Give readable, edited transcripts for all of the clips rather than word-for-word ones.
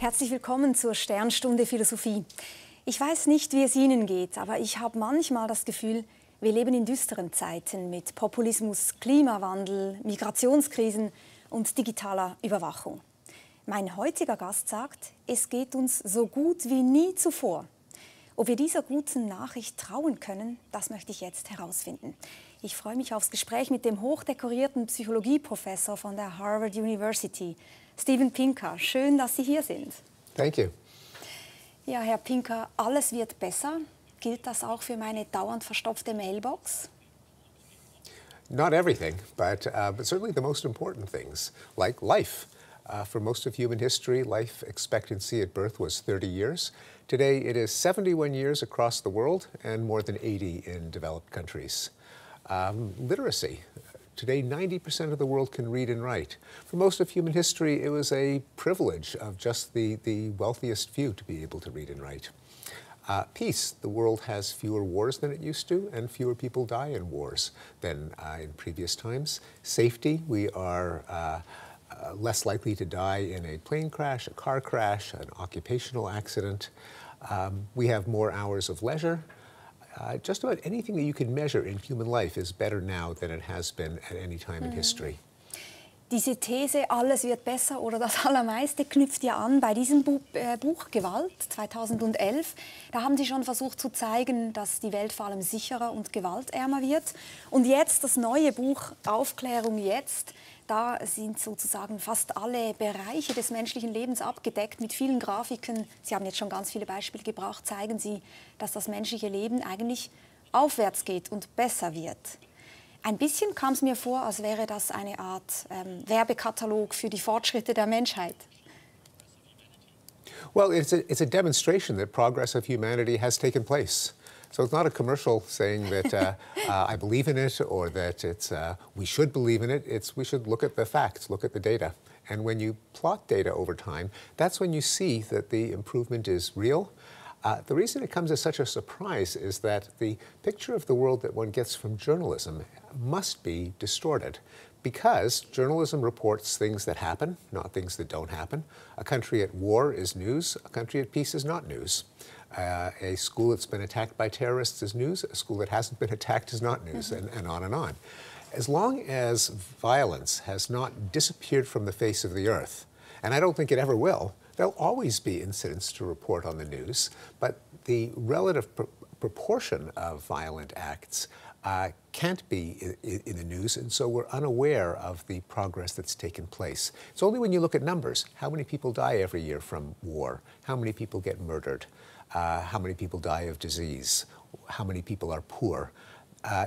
Herzlich willkommen zur Sternstunde Philosophie. Ich weiß nicht, wie es Ihnen geht, aber ich habe manchmal das Gefühl, wir leben in düsteren Zeiten mit Populismus, Klimawandel, Migrationskrisen und digitaler Überwachung. Mein heutiger Gast sagt, es geht uns so gut wie nie zuvor. Ob wir dieser guten Nachricht trauen können, das möchte ich jetzt herausfinden. Ich freue mich aufs Gespräch mit dem hochdekorierten Psychologieprofessor von der Harvard University, Steven Pinker. Schön, dass Sie hier sind. Thank you. Ja, Herr Pinker, alles wird besser. Gilt das auch für meine dauernd verstopfte Mailbox? Not everything, but certainly the most important things, like life. For most of human history, life expectancy at birth was 30 years. Today, it is 71 years across the world and more than 80 in developed countries. Literacy. Today, 90% of the world can read and write. For most of human history, it was a privilege of just the wealthiest few to be able to read and write. Peace. The world has fewer wars than it used to, and fewer people die in wars than in previous times. Safety. We are less likely to die in a plane crash, a car crash, an occupational accident. We have more hours of leisure. Just about anything that you can measure in human life is better now than it has been at any time in history. Diese These, alles wird besser oder das Allermeiste, knüpft ja an bei diesem Buch Gewalt 2011. Da haben Sie schon versucht zu zeigen, dass die Welt vor allem sicherer und gewaltärmer wird. Und jetzt das neue Buch Aufklärung jetzt. Da sind sozusagen fast alle Bereiche des menschlichen Lebens abgedeckt mit vielen Grafiken. Sie haben jetzt schon ganz viele Beispiele gebracht, zeigen Sie, dass das menschliche Leben eigentlich aufwärts geht und besser wird. Ein bisschen kam es mir vor, als wäre das eine Art Werbekatalog für die Fortschritte der Menschheit. Well, it's a demonstration that progress of humanity has taken place. So it's not a commercial saying that I believe in it or that it's we should believe in it. It's we should look at the facts, look at the data. And when you plot data over time, that's when you see that the improvement is real. The reason it comes as such a surprise is that the picture of the world that one gets from journalism must be distorted because journalism reports things that happen, not things that don't happen. A country at war is news. A country at peace is not news. A school that's been attacked by terrorists is news. A school that hasn't been attacked is not news, and on and on. As long as violence has not disappeared from the face of the earth, and I don't think it ever will, there'll always be incidents to report on the news, but the relative proportion of violent acts can't be in the news, and so we're unaware of the progress that's taken place. It's only when you look at numbers, how many people die every year from war, how many people get murdered, how many people die of disease, how many people are poor.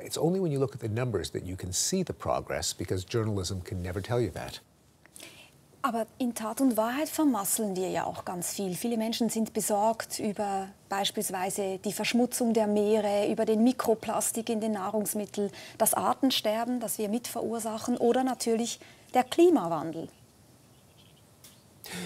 It's only when you look at the numbers that you can see the progress, because journalism can never tell you that. Aber in Tat und Wahrheit vermasseln wir ja auch ganz viel. Viele Menschen sind besorgt über beispielsweise die Verschmutzung der Meere, über den Mikroplastik in den Nahrungsmitteln, das Artensterben, das wir mit verursachen, oder natürlich der Klimawandel.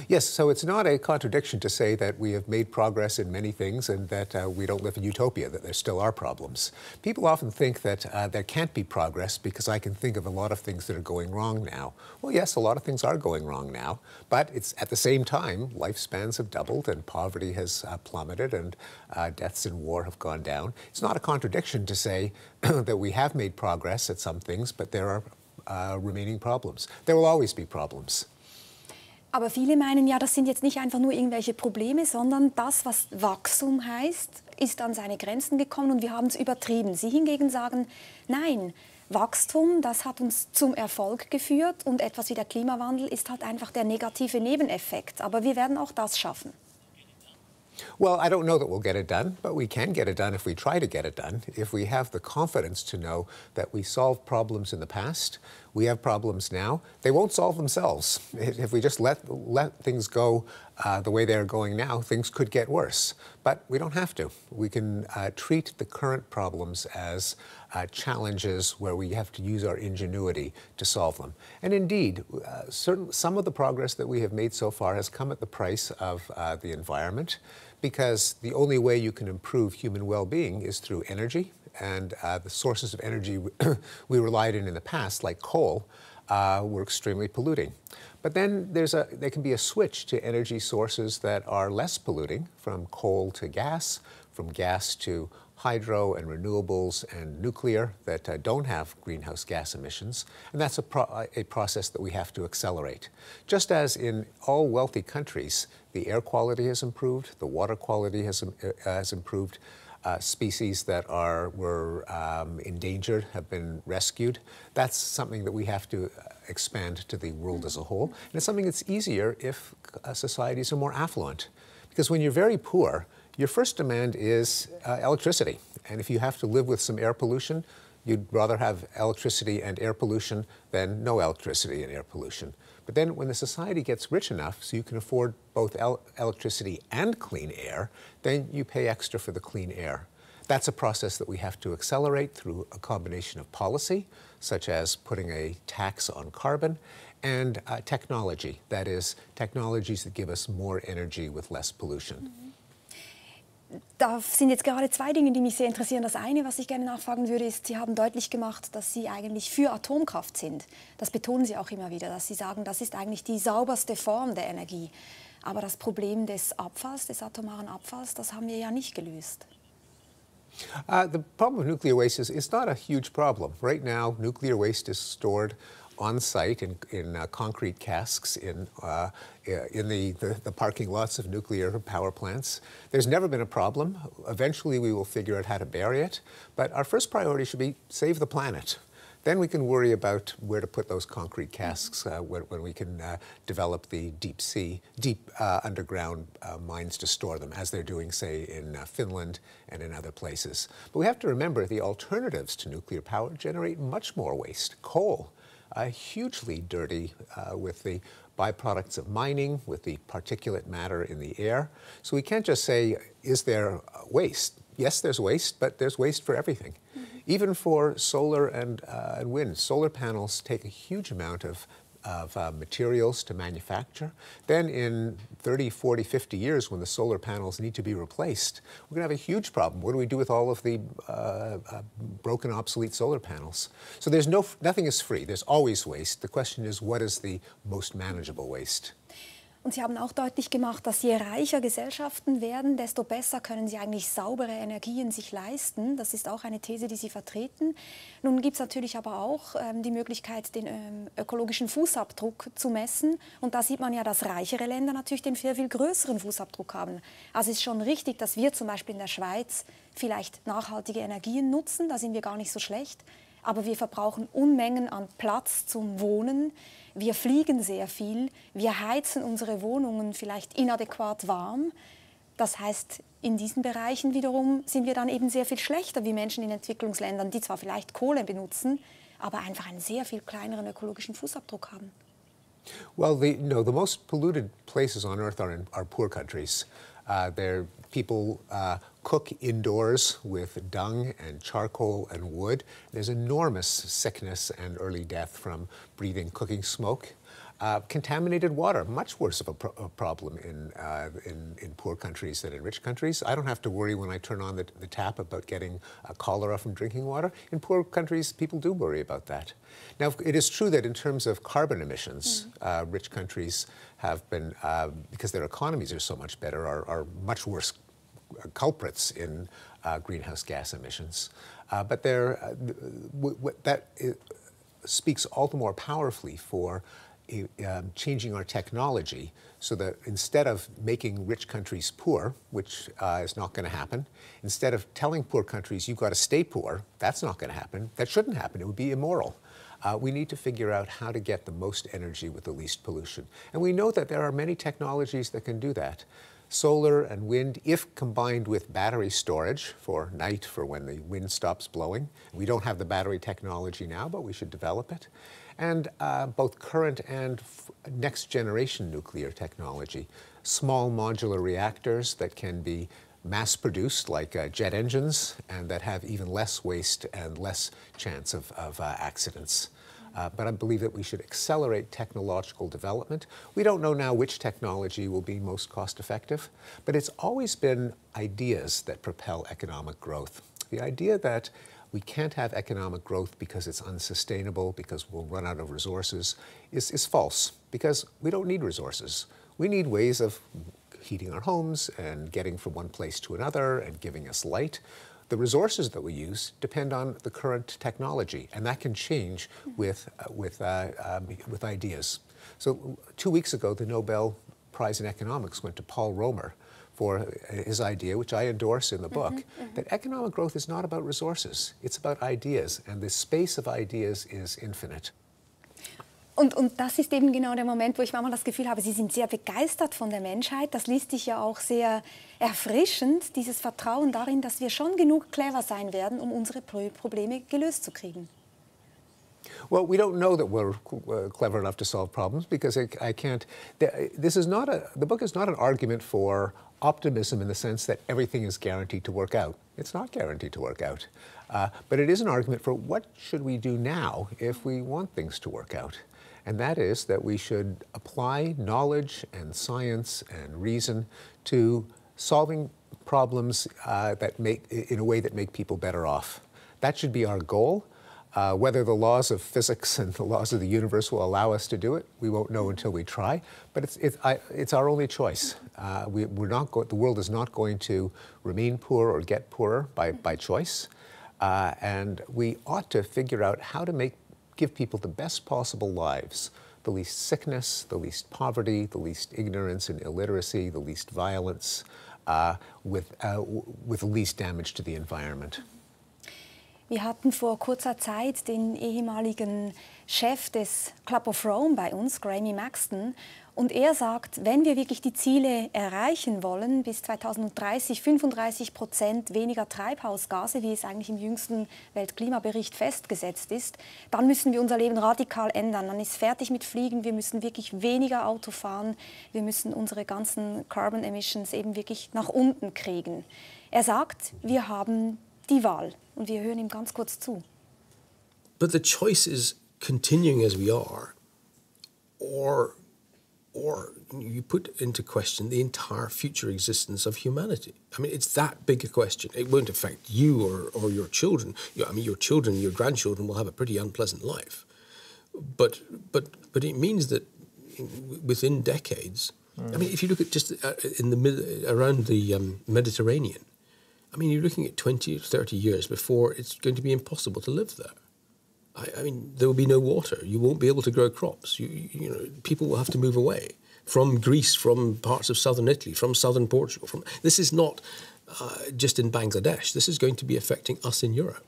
Yes, so it's not a contradiction to say that we have made progress in many things and that we don't live in utopia, that there still are problems. People often think that there can't be progress because I can think of a lot of things that are going wrong now. Well, yes, a lot of things are going wrong now, but it's at the same time, lifespans have doubled and poverty has plummeted and deaths in war have gone down. It's not a contradiction to say that we have made progress at some things, but there are remaining problems. There will always be problems. Aber viele meinen ja, das sind jetzt nicht einfach nur irgendwelche Probleme, sondern das, was Wachstum heißt, ist an seine Grenzen gekommen und wir haben es übertrieben. Sie hingegen sagen, nein, Wachstum, das hat uns zum Erfolg geführt und etwas wie der Klimawandel ist halt einfach der negative Nebeneffekt. Aber wir werden auch das schaffen. Well, I don't know that we'll get it done, but we can get it done if we try to get it done. If we have the confidence to know that we solved problems in the past, we have problems now, they won't solve themselves. If we just let things go the way they're going now, things could get worse. But we don't have to. We can treat the current problems as challenges where we have to use our ingenuity to solve them. And indeed, some of the progress that we have made so far has come at the price of the environment, because the only way you can improve human well-being is through energy, and the sources of energy we relied on in the past, like coal, were extremely polluting. But then there can be a switch to energy sources that are less polluting, from coal to gas, from gas to hydro and renewables and nuclear that don't have greenhouse gas emissions. And that's a process that we have to accelerate. Just as in all wealthy countries, the air quality has improved, the water quality has improved, species that were endangered have been rescued. That's something that we have to expand to the world as a whole. And it's something that's easier if societies are more affluent. Because when you're very poor, your first demand is electricity. And if you have to live with some air pollution, you'd rather have electricity and air pollution than no electricity and air pollution. But then when the society gets rich enough so you can afford both electricity and clean air, then you pay extra for the clean air. That's a process that we have to accelerate through a combination of policy, such as putting a tax on carbon, and technology, that is, technologies that give us more energy with less pollution. Da sind jetzt gerade zwei Dinge, die mich sehr interessieren. Das eine, was ich gerne nachfragen würde, ist, Sie haben deutlich gemacht, dass Sie eigentlich für Atomkraft sind. Das betonen Sie auch immer wieder, dass Sie sagen, das ist eigentlich die sauberste Form der Energie. Aber das Problem des Abfalls, des atomaren Abfalls, das haben wir ja nicht gelöst. The problem of nuclear waste is not a huge problem. Right now, nuclear waste is stored on site in concrete casks in the parking lots of nuclear power plants. There's never been a problem. Eventually we will figure out how to bury it, but our first priority should be save the planet. Then we can worry about where to put those concrete casks when we can develop the deep underground mines to store them, as they're doing, say, in Finland and in other places. But we have to remember the alternatives to nuclear power generate much more waste. Coal, hugely dirty with the byproducts of mining, with the particulate matter in the air. So we can't just say, is there waste? Yes, there's waste, but there's waste for everything. Even for solar and wind. Solar panels take a huge amount of materials to manufacture. Then in 30, 40, 50 years, when the solar panels need to be replaced, we're going to have a huge problem. What do we do with all of the broken, obsolete solar panels? So nothing is free. There's always waste. The question is, what is the most manageable waste? Und Sie haben auch deutlich gemacht, dass je reicher Gesellschaften werden, desto besser können sie eigentlich saubere Energien sich leisten. Das ist auch eine These, die Sie vertreten. Nun gibt es natürlich aber auch die Möglichkeit, den ökologischen Fußabdruck zu messen. Und da sieht man ja, dass reichere Länder natürlich den viel, viel größeren Fußabdruck haben. Also es ist schon richtig, dass wir zum Beispiel in der Schweiz vielleicht nachhaltige Energien nutzen. Da sind wir gar nicht so schlecht. Aber wir verbrauchen Unmengen an Platz zum Wohnen. Wir fliegen sehr viel, wir heizen unsere Wohnungen vielleicht inadäquat warm. Das heißt, in diesen Bereichen wiederum sind wir dann eben sehr viel schlechter wie Menschen in Entwicklungsländern, die zwar vielleicht Kohle benutzen, aber einfach einen sehr viel kleineren ökologischen Fußabdruck haben. Well, the most polluted places on Earth are poor countries. People cook indoors with dung and charcoal and wood. There's enormous sickness and early death from breathing cooking smoke. Contaminated water, much worse of a problem in poor countries than in rich countries. I don't have to worry when I turn on the tap about getting cholera from drinking water. In poor countries, people do worry about that. Now, it is true that in terms of carbon emissions, rich countries have been, because their economies are so much better, are much worse culprits in greenhouse gas emissions. But that speaks all the more powerfully for changing our technology so that instead of making rich countries poor, which is not going to happen, instead of telling poor countries, you've got to stay poor, that's not going to happen. That shouldn't happen. It would be immoral. We need to figure out how to get the most energy with the least pollution. And we know that there are many technologies that can do that. Solar and wind, if combined with battery storage for night, for when the wind stops blowing. We don't have the battery technology now, but we should develop it. And both current and next generation nuclear technology. Small modular reactors that can be mass-produced like jet engines and that have even less waste and less chance of accidents. But I believe that we should accelerate technological development. We don't know now which technology will be most cost-effective, but it's always been ideas that propel economic growth. The idea that we can't have economic growth because it's unsustainable, because we'll run out of resources, is false, because we don't need resources. We need ways of heating our homes and getting from one place to another and giving us light. The resources that we use depend on the current technology, and that can change with ideas. So 2 weeks ago, the Nobel Prize in Economics went to Paul Romer for his idea, which I endorse in the book, that economic growth is not about resources, it's about ideas, and the space of ideas is infinite. Und das ist eben genau der Moment, wo ich manchmal das Gefühl habe, Sie sind sehr begeistert von der Menschheit. Das liest sich ja auch sehr erfrischend, dieses Vertrauen darin, dass wir schon genug clever sein werden, um unsere Probleme gelöst zu kriegen. Well, we don't know that we're clever enough to solve problems because I can't. The book is not an argument for optimism in the sense that everything is guaranteed to work out. It's not guaranteed to work out. But it is an argument for what should we do now if we want things to work out. And that is that we should apply knowledge and science and reason to solving problems in a way that make people better off. That should be our goal. Whether the laws of physics and the laws of the universe will allow us to do it, we won't know until we try. But it's our only choice. The world is not going to remain poor or get poorer by choice. And we ought to figure out how to give people the best possible lives, the least sickness, the least poverty, the least ignorance and illiteracy, the least violence, with the least damage to the environment. Wir hatten vor kurzer Zeit den ehemaligen Chef des Club of Rome bei uns, Graeme Maxton, und er sagt, wenn wir wirklich die Ziele erreichen wollen, bis 2030 35% weniger Treibhausgase, wie es eigentlich im jüngsten Weltklimabericht festgesetzt ist, dann müssen wir unser Leben radikal ändern. Dann ist fertig mit Fliegen, wir müssen wirklich weniger Auto fahren, wir müssen unsere ganzen Carbon Emissions eben wirklich nach unten kriegen. Er sagt, wir haben die Wahl. Und wir hören ihm ganz kurz zu. But the choice is continuing as we are, or you put into question the entire future existence of humanity. I mean, it's that big a question. It won't affect you or your children. I mean, your children, your grandchildren will have a pretty unpleasant life. But it means that within decades, I mean, if you look at just around the Mediterranean, I mean, you're looking at 20 or 30 years before it's going to be impossible to live there. I mean, there will be no water. You won't be able to grow crops. You know, people will have to move away from Greece, from parts of southern Italy, from southern Portugal. This is not just in Bangladesh. This is going to be affecting us in Europe.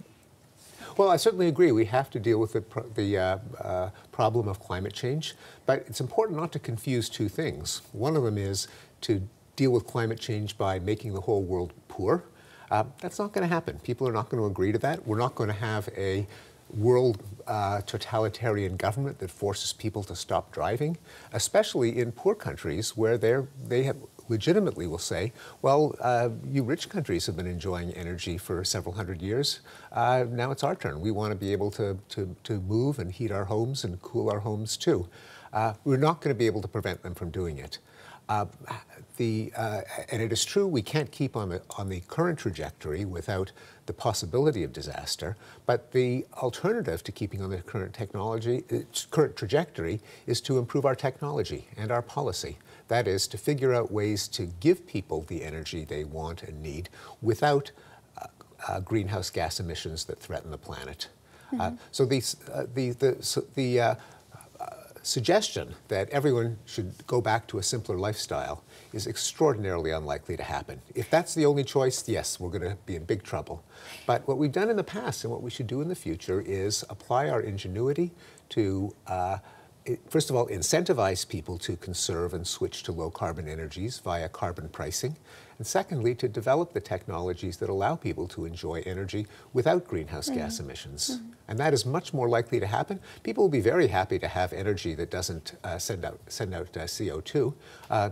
Well, I certainly agree. We have to deal with the problem of climate change. But it's important not to confuse two things. One of them is to deal with climate change by making the whole world poor. That's not going to happen. People are not going to agree to that. We're not going to have a world totalitarian government that forces people to stop driving, especially in poor countries where they have legitimately will say, well, you rich countries have been enjoying energy for several hundred years. Now it's our turn. We want to be able to move and heat our homes and cool our homes too. We're not going to be able to prevent them from doing it. And it is true we can't keep on the current trajectory without the possibility of disaster, but the alternative to keeping on the current trajectory is to improve our technology and our policy. That is, to figure out ways to give people the energy they want and need without greenhouse gas emissions that threaten the planet. So the suggestion that everyone should go back to a simpler lifestyle is extraordinarily unlikely to happen. If that's the only choice, yes, we're going to be in big trouble. But what we've done in the past and what we should do in the future is apply our ingenuity to, first of all, incentivize people to conserve and switch to low-carbon energies via carbon pricing. And secondly, to develop the technologies that allow people to enjoy energy without greenhouse gas emissions. And that is much more likely to happen. People will be very happy to have energy that doesn't send out CO2.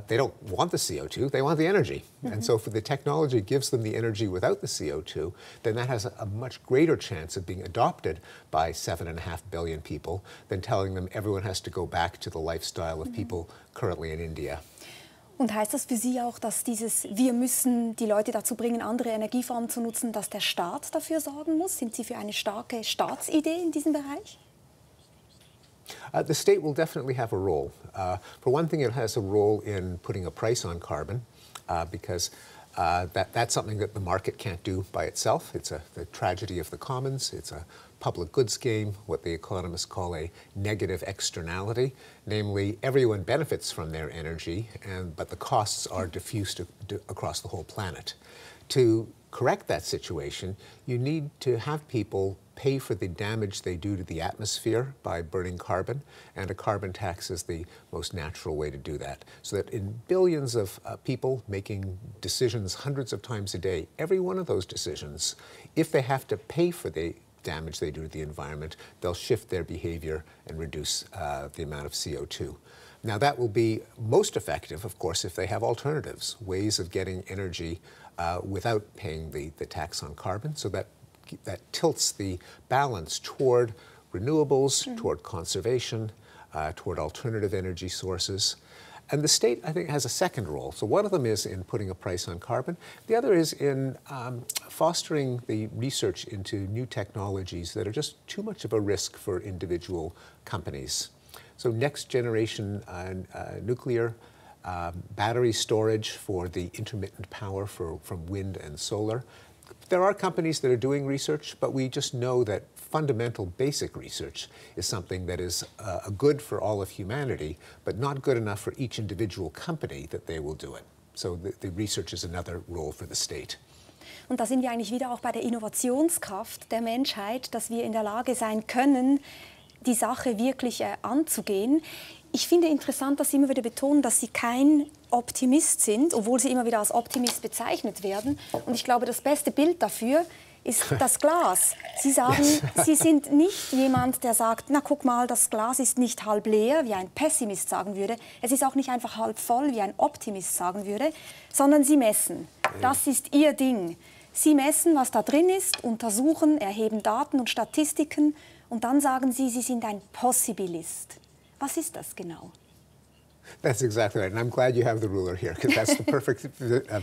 They don't want the CO2, they want the energy. And so if the technology gives them the energy without the CO2, then that has a much greater chance of being adopted by 7.5 billion people than telling them everyone has to go back to the lifestyle of people currently in India. Und heißt das für Sie auch, dass wir müssen die Leute dazu bringen, andere Energieformen zu nutzen, dass der Staat dafür sorgen muss? Sind Sie für eine starke Staatsidee in diesem Bereich? The state will definitely have a role. For one thing, it has a role in putting a price on carbon because that's something that the market can't do by itself. It's the tragedy of the commons. It's a public goods game, what the economists call a negative externality. Namely, everyone benefits from their energy, but the costs are diffused across the whole planet. To correct that situation, you need to have people pay for the damage they do to the atmosphere by burning carbon, and a carbon tax is the most natural way to do that. So that in billions of people making decisions hundreds of times a day, every one of those decisions, if they have to pay for the damage they do to the environment, they'll shift their behavior and reduce the amount of CO2. Now that will be most effective, of course, if they have alternatives, ways of getting energy without paying the tax on carbon, so that tilts the balance toward renewables, toward conservation, toward alternative energy sources. And the state, I think, has a second role. So one of them is in putting a price on carbon. The other is in fostering the research into new technologies that are just too much of a risk for individual companies. So next generation nuclear, battery storage for the intermittent power from wind and solar. There are companies that are doing research, but we just know that fundamental basic research is something that is good for all of humanity, but not good enough for each individual company that they will do it. So the research is another role for the state. Und da sind wir eigentlich wieder auch bei der Innovationskraft der Menschheit, dass wir in der Lage sein können, die Sache wirklich anzugehen. Ich finde interessant, dass Sie immer wieder betonen, dass Sie kein Optimist sind, obwohl Sie immer wieder als Optimist bezeichnet werden. Und ich glaube, das beste Bild dafür ist das Glas. Sie sagen, Sie sind nicht jemand, der sagt, na guck mal, das Glas ist nicht halb leer, wie ein Pessimist sagen würde. Es ist auch nicht einfach halb voll, wie ein Optimist sagen würde, sondern Sie messen. Das ist Ihr Ding. Sie messen, was da drin ist, untersuchen, erheben Daten und Statistiken und dann sagen Sie, Sie sind ein Possibilist. Was ist das genau? That's exactly right, and I'm glad you have the ruler here, because that's the perfect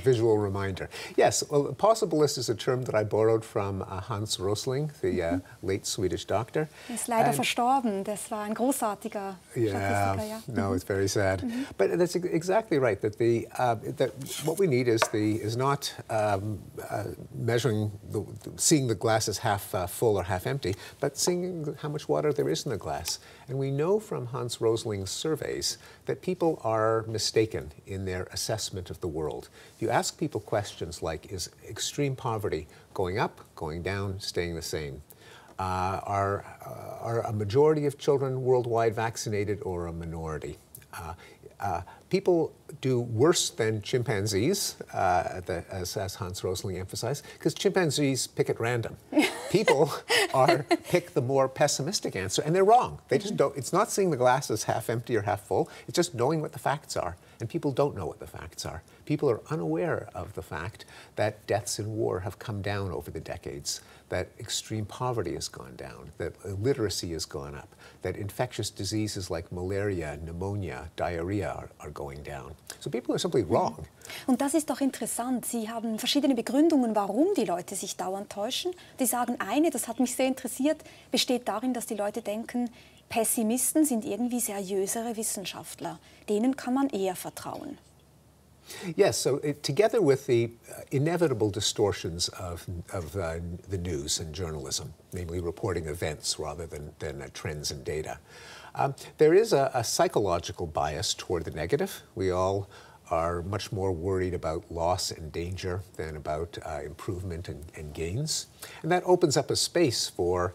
visual reminder. Yes, well, possibilist is a term that I borrowed from Hans Rosling, the late Swedish doctor. Er ist leider verstorben, das war ein großartiger Statistiker, ja. No, it's very sad. But that's exactly right, that what we need is not seeing the glass as half full or half empty, but seeing how much water there is in the glass. And we know from Hans Rosling's surveys that people are mistaken in their assessment of the world. If you ask people questions like, is extreme poverty going up, going down, staying the same? Are a majority of children worldwide vaccinated or a minority? People do worse than chimpanzees, as Hans Rosling emphasized, because chimpanzees pick at random. People pick the more pessimistic answer, and they're wrong. They just don't. It's not seeing the glass as half empty or half full. It's just knowing what the facts are, and people don't know what the facts are. People are unaware of the fact that deaths in war have come down over the decades, that extreme poverty has gone down, that illiteracy has gone up, that infectious diseases like malaria, pneumonia, diarrhea are going down. So people are simply wrong. Und das ist doch interessant. Sie haben verschiedene Begründungen, warum die Leute sich dauernd täuschen. Die sagen, eine, das hat mich sehr interessiert, besteht darin, dass die Leute denken, Pessimisten sind irgendwie seriösere Wissenschaftler. Denen kann man eher vertrauen. Yes, so together with the inevitable distortions of the news and journalism, namely reporting events rather than trends and data, there is a psychological bias toward the negative. We all are much more worried about loss and danger than about improvement and gains. And that opens up a space for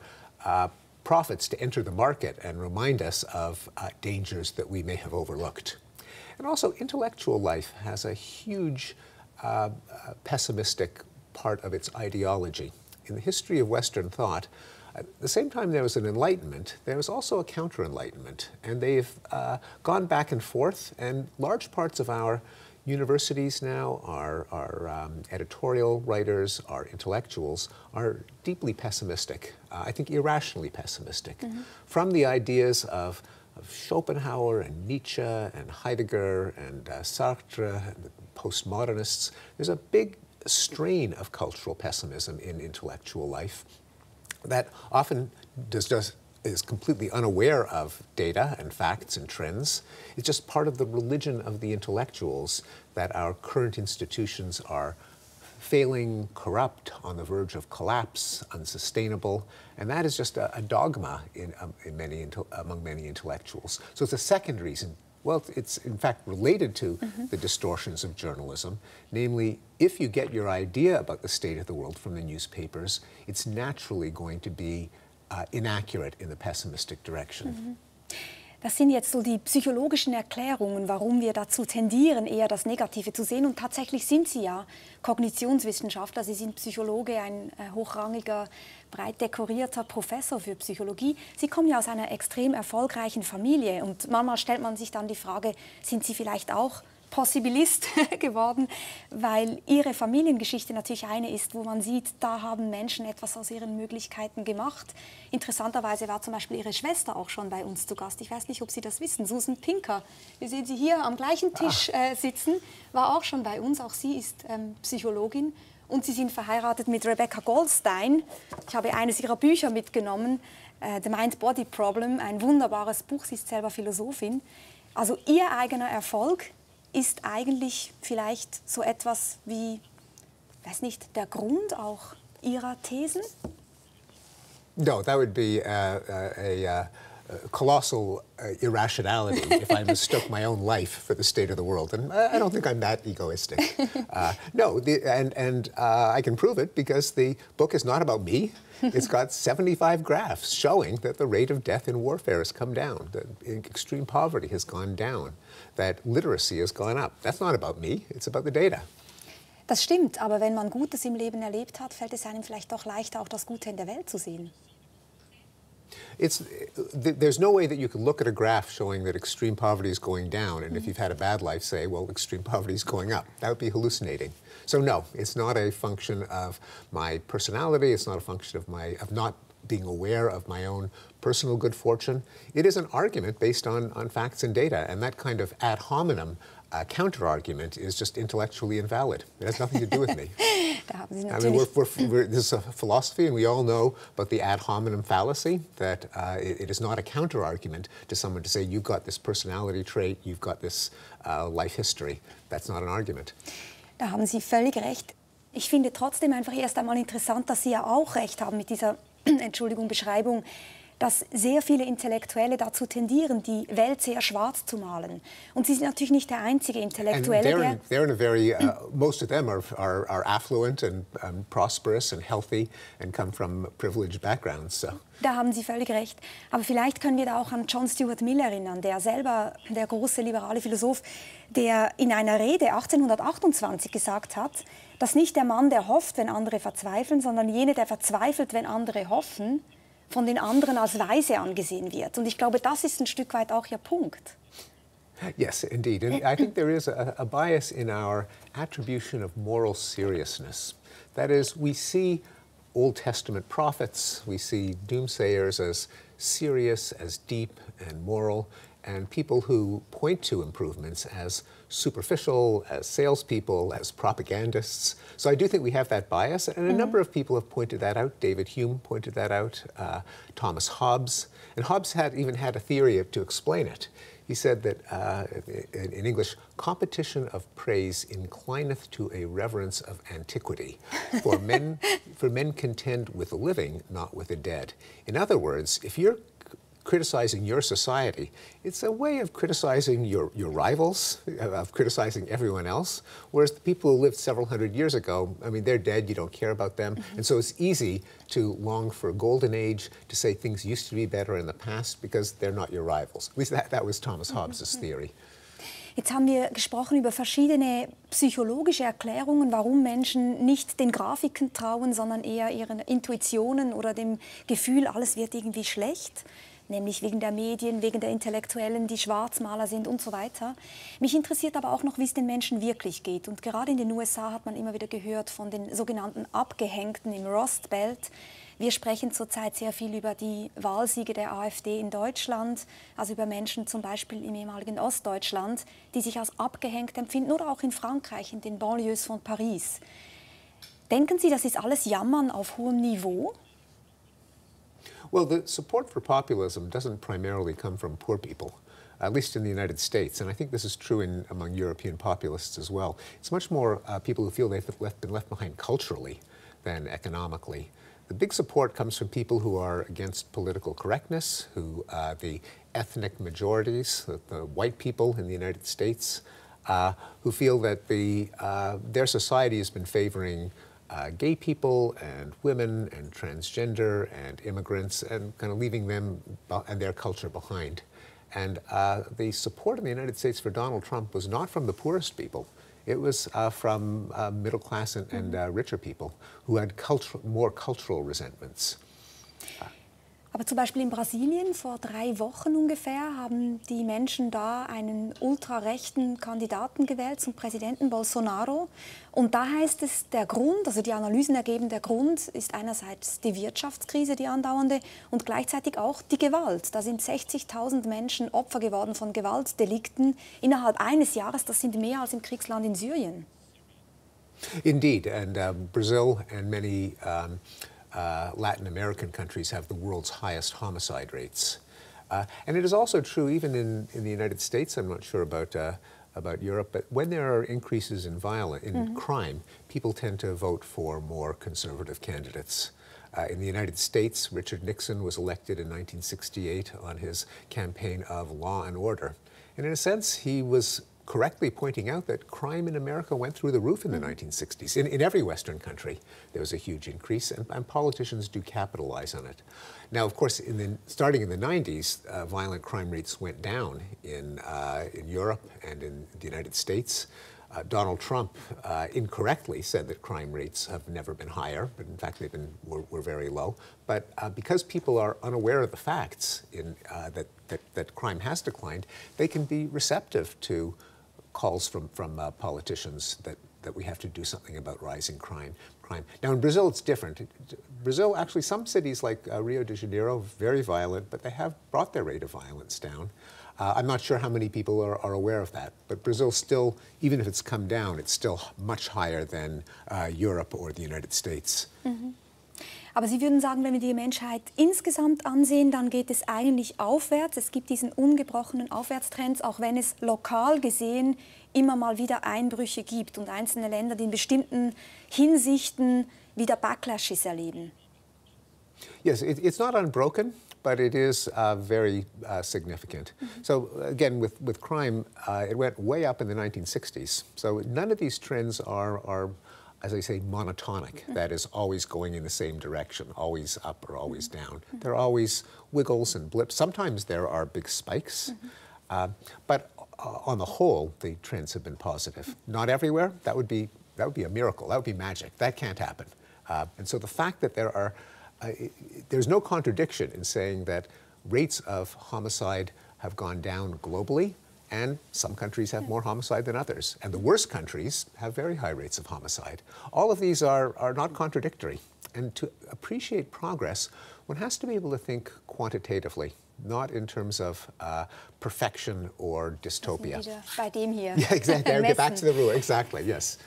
profits to enter the market and remind us of dangers that we may have overlooked. And also, intellectual life has a huge pessimistic part of its ideology. In the history of Western thought, at the same time there was an enlightenment, there was also a counter-enlightenment. And they've gone back and forth, and large parts of our universities now, our editorial writers, our intellectuals, are deeply pessimistic, I think irrationally pessimistic, from the ideas of of Schopenhauer and Nietzsche and Heidegger and Sartre and the postmodernists. There's a big strain of cultural pessimism in intellectual life that often is completely unaware of data and facts and trends. It's just part of the religion of the intellectuals that our current institutions are failing, corrupt, on the verge of collapse, unsustainable, and that is just a dogma among many intellectuals. So it's a second reason. Well, it's in fact related to the distortions of journalism, namely, if you get your idea about the state of the world from the newspapers, it's naturally going to be inaccurate in the pessimistic direction. Das sind jetzt so die psychologischen Erklärungen, warum wir dazu tendieren, eher das Negative zu sehen. Und tatsächlich sind Sie ja Kognitionswissenschaftler, Sie sind Psychologe, ein hochrangiger, breit dekorierter Professor für Psychologie. Sie kommen ja aus einer extrem erfolgreichen Familie und manchmal stellt man sich dann die Frage, sind Sie vielleicht auch Possibilist geworden, weil Ihre Familiengeschichte natürlich eine ist, wo man sieht, da haben Menschen etwas aus ihren Möglichkeiten gemacht. Interessanterweise war zum Beispiel Ihre Schwester auch schon bei uns zu Gast. Ich weiß nicht, ob Sie das wissen. Susan Pinker, wir sehen Sie hier am gleichen Tisch sitzen, war auch schon bei uns. Auch sie ist Psychologin und Sie sind verheiratet mit Rebecca Goldstein. Ich habe eines ihrer Bücher mitgenommen, The Mind-Body Problem, ein wunderbares Buch. Sie ist selber Philosophin. Also Ihr eigener Erfolg ist eigentlich vielleicht so etwas wie, weiß nicht, der Grund auch Ihrer Thesen? No, that would be a colossal irrationality if I mistook my own life for the state of the world. And I don't think I'm that egoistic. No, I can prove it because the book is not about me. It's got 75 graphs showing that the rate of death in warfare has come down, that extreme poverty has gone down, that literacy has gone up. That's not about me, it's about the data. Das stimmt, aber wenn man Gutes im Leben erlebt hat, fällt es einem vielleicht doch leichter, auch das Gute in der Welt zu sehen. There's no way that you can look at a graph showing that extreme poverty is going down, and if you've had a bad life, say, well, extreme poverty is going up. That would be hallucinating. So no, it's not a function of my personality. It's not a function of not being aware of my own personal good fortune. It is an argument based on facts and data, and that kind of ad hominem counter-argument is just intellectually invalid. It has nothing to do with me. I mean, this is a philosophy, and we all know about the ad hominem fallacy, that it is not a counter-argument to someone to say, you've got this personality trait, you've got this life history. That's not an argument. Da haben Sie völlig recht. Ich finde trotzdem einfach erst einmal interessant, dass Sie ja auch recht haben mit dieser Beschreibung, dass sehr viele Intellektuelle dazu tendieren, die Welt sehr schwarz zu malen. Und Sie sind natürlich nicht der einzige Intellektuelle. Most of them are affluent and prosperous and healthy and come from privileged backgrounds. So. Da haben Sie völlig recht. Aber vielleicht können wir da auch an John Stuart Mill erinnern, der selber, der große liberale Philosoph, der in einer Rede 1828 gesagt hat, dass nicht der Mann, der hofft, wenn andere verzweifeln, sondern jene, der verzweifelt, wenn andere hoffen, von den anderen als weise angesehen wird. Und ich glaube, das ist ein Stück weit auch Ihr Punkt. Yes, indeed. And I think there is a bias in our attribution of moral seriousness. That is, we see Old Testament prophets, we see doomsayers as serious, as deep and moral, and people who point to improvements as superficial, as salespeople, as propagandists. So I do think we have that bias, and a number of people have pointed that out. David Hume pointed that out, Thomas Hobbes. And Hobbes even had a theory to explain it. He said that, in English, competition of praise inclineth to a reverence of antiquity. For men contend with the living, not with the dead. In other words, if you're criticizing your society, it's a way of criticizing your rivals, of criticizing everyone else, whereas the people who lived several hundred years ago, I mean, they're dead, you don't care about them, and so it's easy to long for a golden age, to say things used to be better in the past because they're not your rivals. At least that was Thomas Hobbes' theory. Jetzt haben wir gesprochen über verschiedene psychologische Erklärungen, warum Menschen nicht den Grafiken trauen, sondern eher ihren Intuitionen oder dem Gefühl, alles wird irgendwie schlecht. nämlich wegen der Medien, wegen der Intellektuellen, die Schwarzmaler sind und so weiter. Mich interessiert aber auch noch, wie es den Menschen wirklich geht. Und gerade in den USA hat man immer wieder gehört von den sogenannten Abgehängten im Rust Belt. Wir sprechen zurzeit sehr viel über die Wahlsiege der AfD in Deutschland, also über Menschen zum Beispiel im ehemaligen Ostdeutschland, die sich als abgehängt empfinden, oder auch in Frankreich, in den Banlieues von Paris. Denken Sie, das ist alles Jammern auf hohem Niveau? Well, the support for populism doesn't primarily come from poor people, at least in the United States, and I think this is true among European populists as well. It's much more people who feel they've been left behind culturally than economically. The big support comes from people who are against political correctness, the ethnic majorities, the white people in the United States, who feel that their society has been favoring gay people and women and transgender and immigrants and kind of leaving them and their culture behind. And the support in the United States for Donald Trump was not from the poorest people. It was from middle class and richer people who had more cultural resentments. Aber zum Beispiel in Brasilien vor 3 Wochen ungefähr haben die Menschen da einen ultrarechten Kandidaten gewählt zum Präsidenten Bolsonaro. Und da heißt es, der Grund, also die Analysen ergeben, der Grund ist einerseits die Wirtschaftskrise, die andauernde, und gleichzeitig auch die Gewalt. Da sind 60.000 Menschen Opfer geworden von Gewaltdelikten innerhalb eines Jahres. Das sind mehr als im Kriegsland in Syrien. Indeed, and Brazil and many Latin American countries have the world's highest homicide rates. And it is also true even in the United States. I'm not sure about Europe, but when there are increases in crime, people tend to vote for more conservative candidates. In the United States, Richard Nixon was elected in 1968 on his campaign of law and order. And in a sense, he was correctly pointing out that crime in America went through the roof in the 1960s. In every Western country, there was a huge increase, and politicians do capitalize on it. Now, of course, starting in the 90s, violent crime rates went down in Europe and in the United States. Donald Trump incorrectly said that crime rates have never been higher, but in fact were very low. But because people are unaware of the facts that crime has declined, they can be receptive to calls from politicians that we have to do something about rising crime. Now in Brazil it's different. Brazil, actually some cities like Rio de Janeiro, very violent, but they have brought their rate of violence down. I'm not sure how many people are aware of that, but Brazil still, even if it's come down, it's still much higher than Europe or the United States. Mhm. Aber Sie würden sagen, wenn wir die Menschheit insgesamt ansehen, dann geht es eigentlich aufwärts. Es gibt diesen ungebrochenen Aufwärtstrend, auch wenn es lokal gesehen immer mal wieder Einbrüche gibt und einzelne Länder, die in bestimmten Hinsichten wieder Backlashes erleben. Yes, it's not unbroken, but it is very significant. So again, with crime, it went way up in the 1960s. So none of these trends are as I say, monotonic. That is always going in the same direction, always up or always down. There are always wiggles and blips. Sometimes there are big spikes, but on the whole, the trends have been positive. Not everywhere. That would be a miracle. That would be magic. That can't happen. And so the fact that there's no contradiction in saying that rates of homicide have gone down globally, and some countries have more homicide than others. And the worst countries have very high rates of homicide. All of these are not contradictory. And to appreciate progress, one has to be able to think quantitatively, not in terms of perfection or dystopia. Bei dem hier. Yeah, exactly. Get back to the rule. Exactly, yes.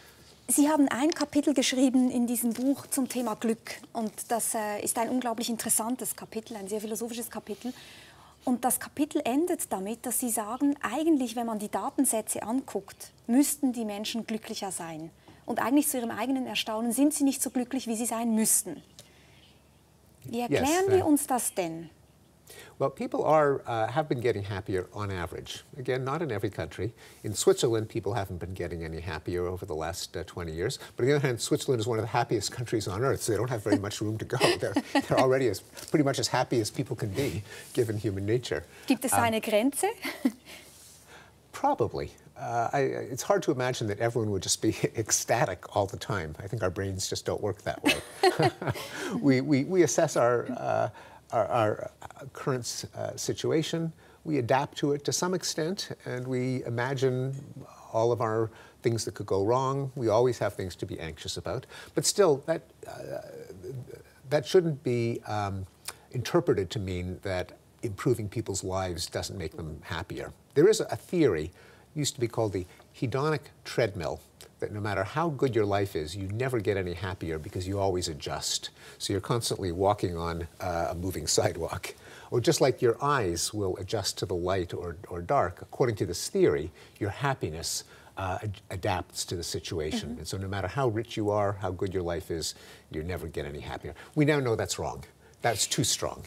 Sie haben ein Kapitel geschrieben in diesem Buch zum Thema Glück. Und das ist ein unglaublich interessantes Kapitel, ein sehr philosophisches Kapitel. Und das Kapitel endet damit, dass Sie sagen, eigentlich, wenn man die Datensätze anguckt, müssten die Menschen glücklicher sein. Und eigentlich zu Ihrem eigenen Erstaunen sind sie nicht so glücklich, wie sie sein müssten. Wie erklären wir uns das denn? Well, people have been getting happier on average. Again, not in every country. In Switzerland, people haven't been getting any happier over the last 20 years. But on the other hand, Switzerland is one of the happiest countries on earth, so they don't have very much room to go. They're already pretty much as happy as people can be, given human nature. Gibt es eine Grenze? Probably. It's hard to imagine that everyone would just be ecstatic all the time. I think our brains just don't work that way. We assess our our current situation. We adapt to it to some extent, and we imagine all of our things that could go wrong. We always have things to be anxious about. But still, that shouldn't be interpreted to mean that improving people's lives doesn't make them happier. There is a theory, used to be called the Hedonic Treadmill, that no matter how good your life is, you never get any happier because you always adjust. So you're constantly walking on a moving sidewalk. Or just like your eyes will adjust to the light or dark, according to this theory, your happiness adapts to the situation. Mm-hmm. And so no matter how rich you are, how good your life is, you never get any happier. We now know that's wrong. That's too strong.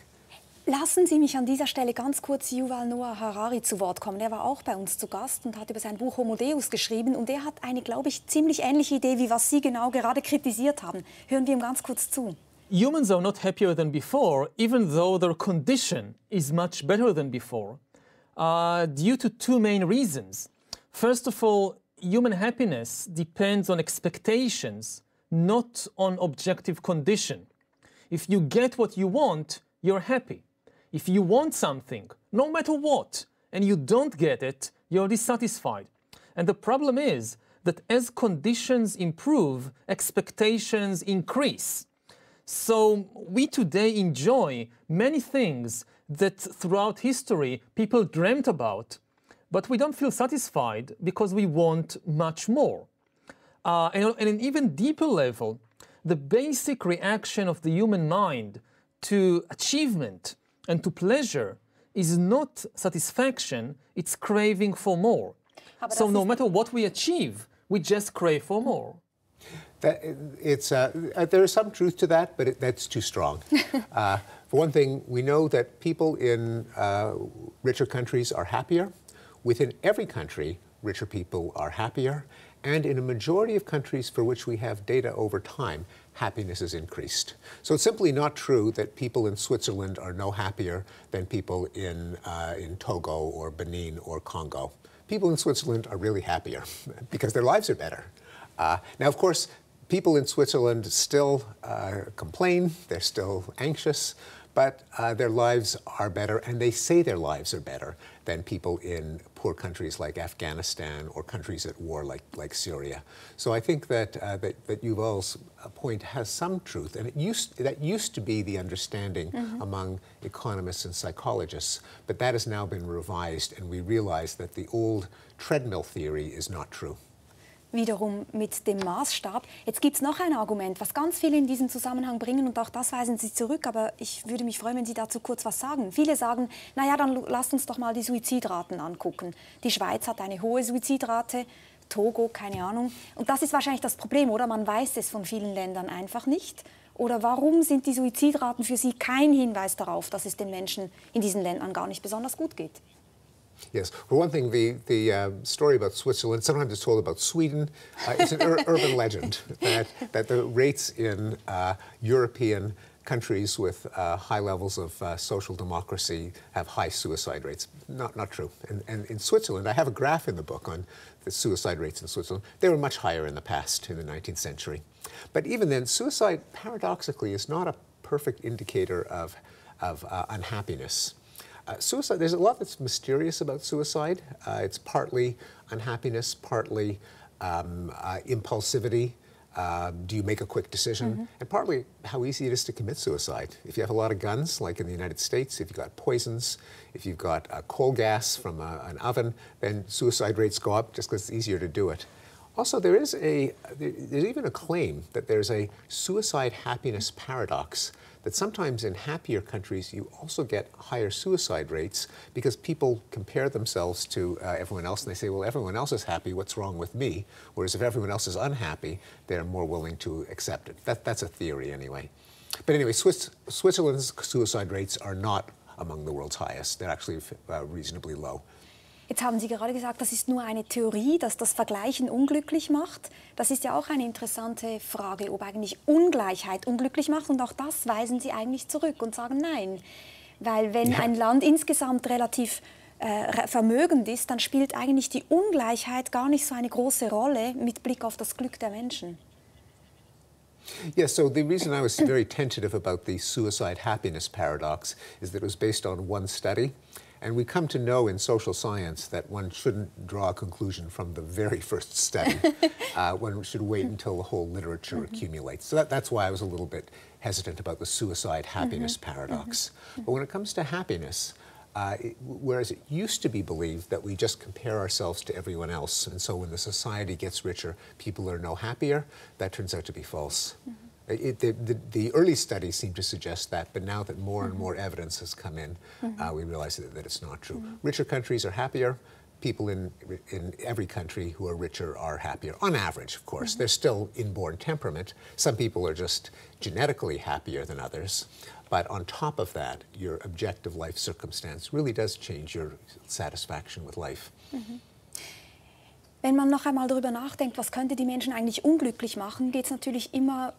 Lassen Sie mich an dieser Stelle ganz kurz Yuval Noah Harari zu Wort kommen. Der war auch bei uns zu Gast und hat über sein Buch Homo Deus geschrieben. Und er hat eine, glaube ich, ziemlich ähnliche Idee, wie was Sie genau gerade kritisiert haben. Hören wir ihm ganz kurz zu. Humans are not happier than before, even though their condition is much better than before, due to two main reasons. First of all, human happiness depends on expectations, not on objective condition. If you get what you want, you're happy. If you want something, no matter what, and you don't get it, you're dissatisfied. And the problem is that as conditions improve, expectations increase. So we today enjoy many things that throughout history people dreamt about, but we don't feel satisfied because we want much more. And on an even deeper level, the basic reaction of the human mind to achievement and to pleasure is not satisfaction, it's craving for more. So no matter what we achieve, we just crave for more. There is some truth to that, but that's too strong. For one thing, we know that people in richer countries are happier. Within every country, richer people are happier. And in a majority of countries for which we have data over time, happiness is increased. So it's simply not true that people in Switzerland are no happier than people in Togo or Benin or Congo. People in Switzerland are really happier because their lives are better. Now, of course, people in Switzerland still complain, they're still anxious, but their lives are better, and they say their lives are better than people in poor countries like Afghanistan or countries at war like Syria. So I think that Yuval's point has some truth, and that used to be the understanding among economists and psychologists, but that has now been revised, and we realize that the old treadmill theory is not true. Wiederum mit dem Maßstab. Jetzt gibt es noch ein Argument, was ganz viele in diesen Zusammenhang bringen, und auch das weisen Sie zurück, aber ich würde mich freuen, wenn Sie dazu kurz was sagen. Viele sagen, naja, dann lasst uns doch mal die Suizidraten angucken. Die Schweiz hat eine hohe Suizidrate, Togo, keine Ahnung. Und das ist wahrscheinlich das Problem, oder? Man weiß es von vielen Ländern einfach nicht. Oder warum sind die Suizidraten für Sie kein Hinweis darauf, dass es den Menschen in diesen Ländern gar nicht besonders gut geht? Yes. For one thing, the story about Switzerland, sometimes it's told about Sweden. It's an urban legend that the rates in European countries with high levels of social democracy have high suicide rates. Not true. And in Switzerland, I have a graph in the book on the suicide rates in Switzerland. They were much higher in the past, in the 19th century. But even then, suicide, paradoxically, is not a perfect indicator of unhappiness. Suicide, there's a lot that's mysterious about suicide. It's partly unhappiness, partly impulsivity. Do you make a quick decision? And partly how easy it is to commit suicide. If you have a lot of guns, like in the United States, if you've got poisons, if you've got coal gas from an oven, then suicide rates go up just because it's easier to do it. Also, there's even a claim that there's a suicide happiness paradox, that sometimes in happier countries you also get higher suicide rates because people compare themselves to everyone else and they say, well, everyone else is happy, what's wrong with me? Whereas if everyone else is unhappy, they're more willing to accept it. That's a theory anyway. But anyway, Switzerland's suicide rates are not among the world's highest. They're actually reasonably low. Jetzt haben Sie gerade gesagt, das ist nur eine Theorie, dass das Vergleichen unglücklich macht. Das ist ja auch eine interessante Frage, ob eigentlich Ungleichheit unglücklich macht. Und auch das weisen Sie eigentlich zurück und sagen nein. Weil wenn ein Land insgesamt relativ vermögend ist, dann spielt eigentlich die Ungleichheit gar nicht so eine große Rolle mit Blick auf das Glück der Menschen. Yeah, so the reason I was very tentative about the suicide happiness paradox is that it was based on one study. And we come to know in social science that one shouldn't draw a conclusion from the very first study. One should wait until the whole literature accumulates. So that's why I was a little bit hesitant about the suicide happiness paradox. But when it comes to happiness, whereas it used to be believed that we just compare ourselves to everyone else, and so when the society gets richer, people are no happier, that turns out to be false. The early studies seem to suggest that, but now that more and more evidence has come in, we realize that it's not true. Richer countries are happier. People in every country who are richer are happier, on average, of course. There's still inborn temperament. Some people are just genetically happier than others. But on top of that, your objective life circumstance really does change your satisfaction with life. Wenn man noch einmal darüber nachdenkt, was könnte die Menschen eigentlich unglücklich machen, geht es natürlich immer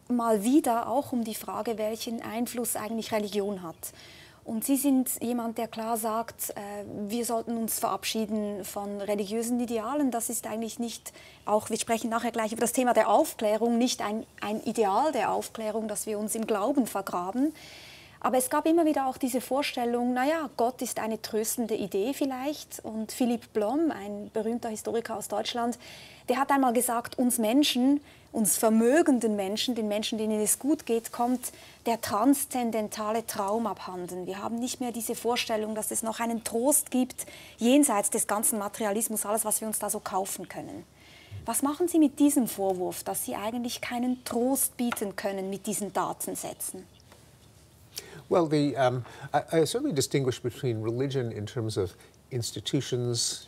mal wieder auch um die Frage, welchen Einfluss eigentlich Religion hat. Und Sie sind jemand, der klar sagt, wir sollten uns verabschieden von religiösen Idealen. Das ist eigentlich nicht, auch wir sprechen nachher gleich über das Thema der Aufklärung, nicht ein Ideal der Aufklärung, dass wir uns im Glauben vergraben. Aber es gab immer wieder auch diese Vorstellung, naja, Gott ist eine tröstende Idee vielleicht. Und Philipp Blom, ein berühmter Historiker aus Deutschland, der hat einmal gesagt, uns Menschen, uns vermögenden Menschen, den Menschen, denen es gut geht, kommt der transzendentale Traum abhanden. Wir haben nicht mehr diese Vorstellung, dass es noch einen Trost gibt, jenseits des ganzen Materialismus, alles, was wir uns da so kaufen können. Was machen Sie mit diesem Vorwurf, dass Sie eigentlich keinen Trost bieten können mit diesen Datensätzen? Well, I certainly distinguish between religion in terms of institutions,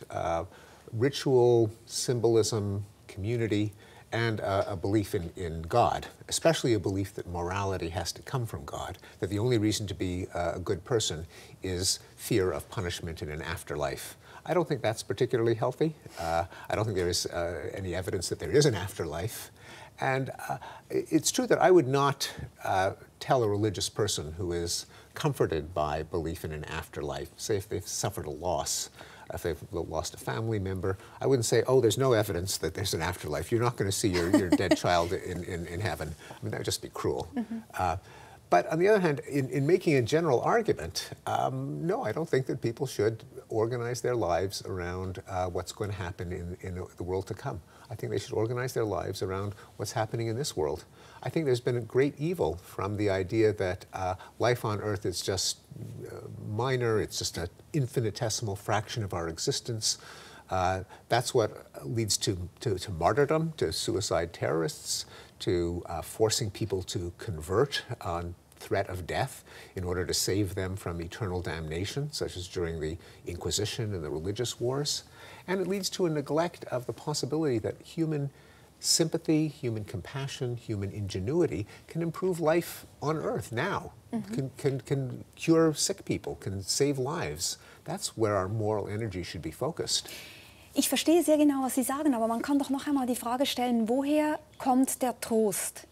ritual, symbolism, community, and a belief in God, especially a belief that morality has to come from God, that the only reason to be a good person is fear of punishment in an afterlife. I don't think that's particularly healthy. I don't think there is any evidence that there is an afterlife. And it's true that I would not tell a religious person who is comforted by belief in an afterlife, say if they've suffered a loss, if they've lost a family member, I wouldn't say, oh, there's no evidence that there's an afterlife. You're not going to see your dead child in heaven. I mean, that would just be cruel. But on the other hand, in making a general argument, no, I don't think that people should organize their lives around what's going to happen in the world to come. I think they should organize their lives around what's happening in this world. I think there's been a great evil from the idea that life on Earth is just minor, it's just an infinitesimal fraction of our existence. That's what leads to martyrdom, to suicide terrorists, to forcing people to convert on threat of death in order to save them from eternal damnation, such as during the Inquisition and the religious wars. And it leads to a neglect of the possibility that human sympathy, human compassion, human ingenuity can improve life on Earth now, can cure sick people, can save lives. That's where our moral energy should be focused. Ich verstehe sehr genau, was Sie sagen, aber man kann doch noch einmal die Frage stellen, woher kommt der Trost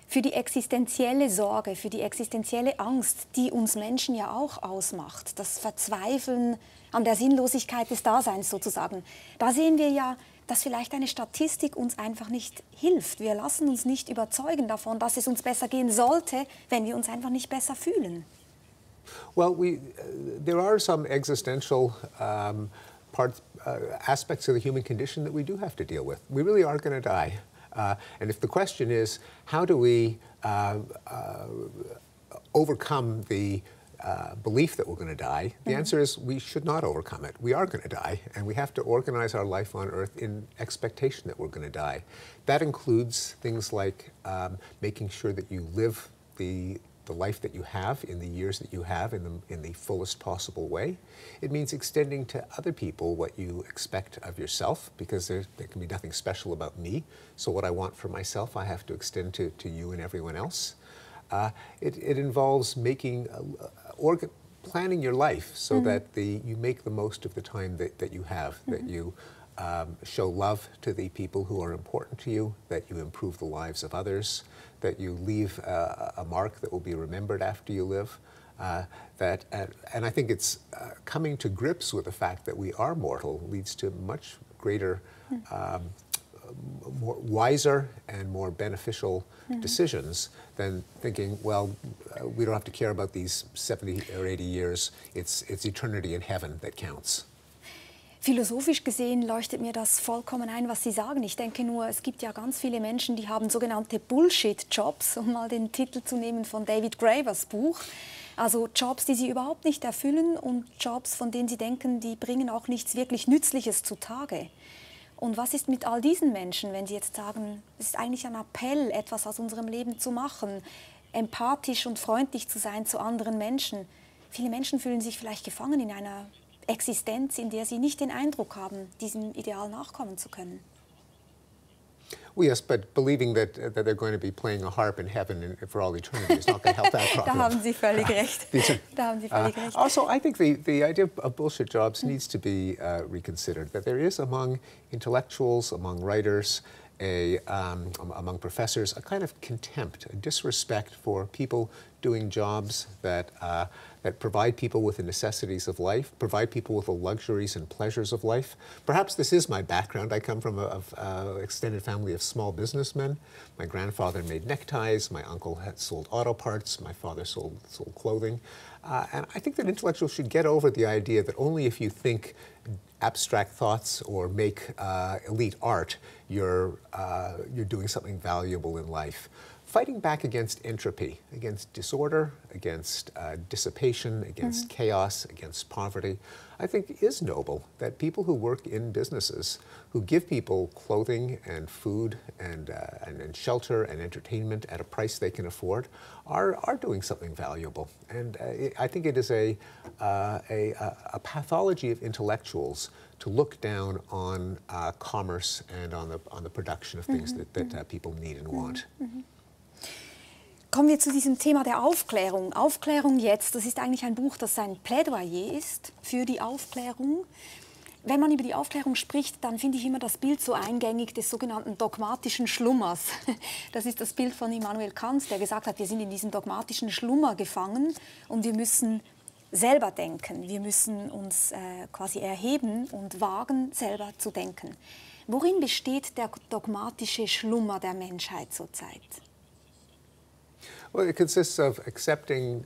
für die existenzielle Sorge, für die existenzielle Angst, die uns Menschen ja auch ausmacht, das Verzweifeln an der Sinnlosigkeit des Daseins sozusagen. Da sehen wir ja, dass vielleicht eine Statistik uns einfach nicht hilft. Wir lassen uns nicht überzeugen davon, dass es uns besser gehen sollte, wenn wir uns einfach nicht besser fühlen. Well, there are some existential aspects of the human condition that we do have to deal with. We really are going to die. And if the question is, how do we overcome the belief that we're going to die, the answer is we should not overcome it. We are going to die, and we have to organize our life on Earth in expectation that we're going to die. That includes things like making sure that you live the life that you have in the years that you have in the fullest possible way. It means extending to other people what you expect of yourself, because there can be nothing special about me. So what I want for myself, I have to extend to you and everyone else. It involves making planning your life so that you make the most of the time that you have, that you show love to the people who are important to you, that you improve the lives of others, that you leave a mark that will be remembered after you live. And I think it's coming to grips with the fact that we are mortal leads to much greater more wiser and more beneficial decisions than thinking, well, we don't have to care about these 70 or 80 years. It's eternity in heaven that counts. Philosophisch gesehen leuchtet mir das vollkommen ein, was Sie sagen. Ich denke nur, es gibt ja ganz viele Menschen, die haben sogenannte Bullshit-Jobs, um mal den Titel zu nehmen von David Gravers Buch. Also Jobs, die sie überhaupt nicht erfüllen und Jobs, von denen sie denken, die bringen auch nichts wirklich Nützliches zutage. Und was ist mit all diesen Menschen, wenn sie jetzt sagen, es ist eigentlich ein Appell, etwas aus unserem Leben zu machen, empathisch und freundlich zu sein zu anderen Menschen? Viele Menschen fühlen sich vielleicht gefangen in einer Existenz, in der sie nicht den Eindruck haben, diesem Ideal nachkommen zu können. Well, yes, but believing that they're going to be playing a harp in heaven for all eternity is not going to help that problem. Da haben Sie völlig recht. Da haben Sie völlig recht. Also, I think the idea of bullshit jobs needs to be reconsidered. That there is among intellectuals, among writers, among professors, a kind of contempt, a disrespect for people doing jobs that provide people with the necessities of life, provide people with the luxuries and pleasures of life. Perhaps this is my background. I come from an extended family of small businessmen. My grandfather made neckties. My uncle had sold auto parts. My father sold clothing. And I think that intellectuals should get over the idea that only if you think abstract thoughts or make elite art, you're doing something valuable in life. Fighting back against entropy, against disorder, against dissipation, against chaos, against poverty, I think is noble. That people who work in businesses, who give people clothing and food and shelter and entertainment at a price they can afford, are doing something valuable. And I think it is a pathology of intellectuals to look down on commerce and on the production of things that people need and want. Kommen wir zu diesem Thema der Aufklärung. Aufklärung jetzt, das ist eigentlich ein Buch, das ein Plädoyer ist für die Aufklärung. Wenn man über die Aufklärung spricht, dann finde ich immer das Bild so eingängig des sogenannten dogmatischen Schlummers. Das ist das Bild von Immanuel Kant, der gesagt hat, wir sind in diesem dogmatischen Schlummer gefangen und wir müssen selber denken. Wir müssen uns quasi erheben und wagen, selber zu denken. Worin besteht der dogmatische Schlummer der Menschheit zurzeit? Well, it consists of accepting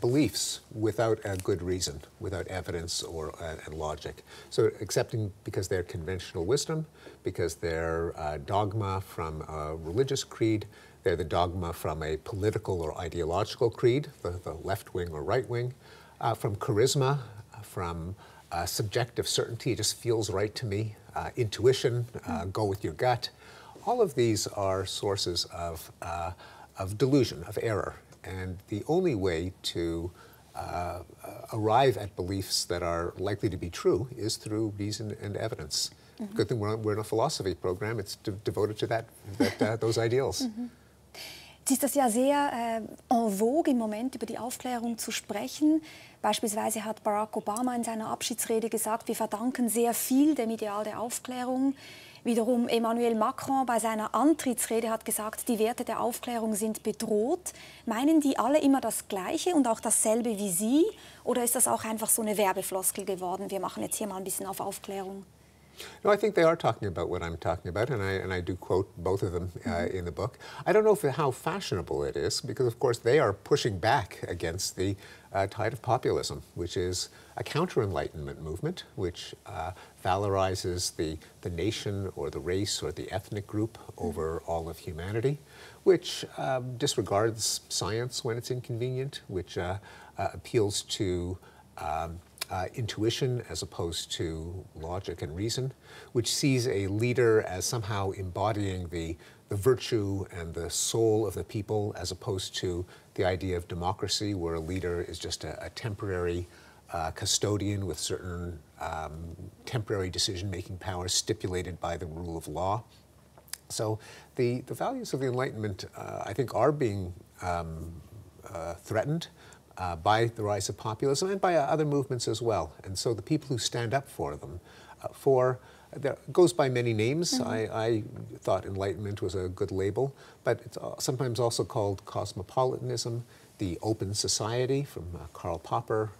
beliefs without a good reason, without evidence and logic. So accepting because they're conventional wisdom, because they're dogma from a religious creed, they're the dogma from a political or ideological creed, the left wing or right wing, from charisma, from subjective certainty, it just feels right to me, intuition, go with your gut. All of these are sources of delusion, of error. And the only way to arrive at beliefs that are likely to be true is through reason and evidence. Good thing we're in a philosophy program. It's devoted to those ideals. Jetzt ist das ja sehr en vogue im Moment, über die Aufklärung zu sprechen. Beispielsweise hat Barack Obama in seiner Abschiedsrede gesagt, wir verdanken sehr viel dem Ideal der Aufklärung. Wiederum Emmanuel Macron bei seiner Antrittsrede hat gesagt, die Werte der Aufklärung sind bedroht. Meinen die alle immer das Gleiche und auch dasselbe wie Sie? Oder ist das auch einfach so eine Werbefloskel geworden? Wir machen jetzt hier mal ein bisschen auf Aufklärung. No, I think they are talking about what I'm talking about, and I do quote both of them in the book. I don't know how fashionable it is, because of course they are pushing back against the tide of populism, which is a counter-enlightenment movement, which valorizes the nation or the race or the ethnic group over all of humanity, which disregards science when it's inconvenient, which appeals to intuition as opposed to logic and reason, which sees a leader as somehow embodying the virtue and the soul of the people, as opposed to the idea of democracy, where a leader is just a temporary custodian with certain temporary decision-making powers stipulated by the rule of law. So the values of the Enlightenment, I think, are being threatened by the rise of populism and by other movements as well. And so the people who stand up for them, goes by many names. I thought Enlightenment was a good label, but it's sometimes also called cosmopolitanism, the open society from Karl Popper,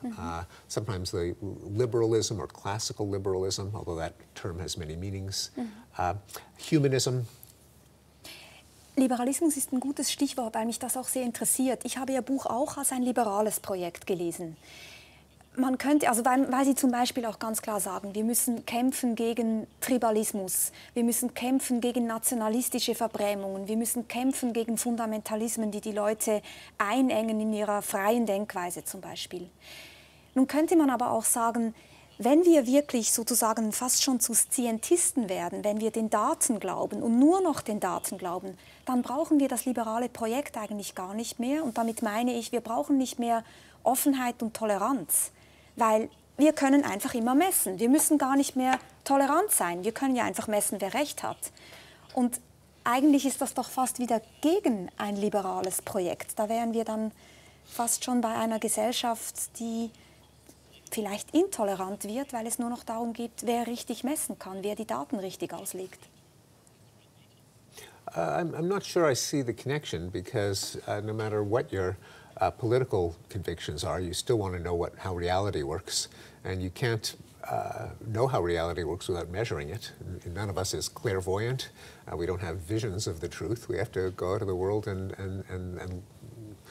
sometimes the liberalism or classical liberalism, although that term has many meanings, humanism. Liberalismus ist ein gutes Stichwort, weil mich das auch sehr interessiert. Ich habe Ihr Buch auch als ein liberales Projekt gelesen. Man könnte, also weil Sie zum Beispiel auch ganz klar sagen, wir müssen kämpfen gegen Tribalismus, wir müssen kämpfen gegen nationalistische Verbrämungen, wir müssen kämpfen gegen Fundamentalismen, die die Leute einengen in ihrer freien Denkweise zum Beispiel. Nun könnte man aber auch sagen, wenn wir wirklich sozusagen fast schon zu Scientisten werden, wenn wir den Daten glauben und nur noch den Daten glauben, dann brauchen wir das liberale Projekt eigentlich gar nicht mehr. Und damit meine ich, wir brauchen nicht mehr Offenheit und Toleranz. Weil wir können einfach immer messen. Wir müssen gar nicht mehr tolerant sein. Wir können ja einfach messen, wer Recht hat. Und eigentlich ist das doch fast wieder gegen ein liberales Projekt. Da wären wir dann fast schon bei einer Gesellschaft, die vielleicht intolerant wird, weil es nur noch darum geht, wer richtig messen kann, wer die Daten richtig auslegt. I'm not sure I see the connection because no matter what your political convictions are, you still want to know how reality works, and you can't know how reality works without measuring it. None of us is clairvoyant. We don't have visions of the truth. We have to go out of the world and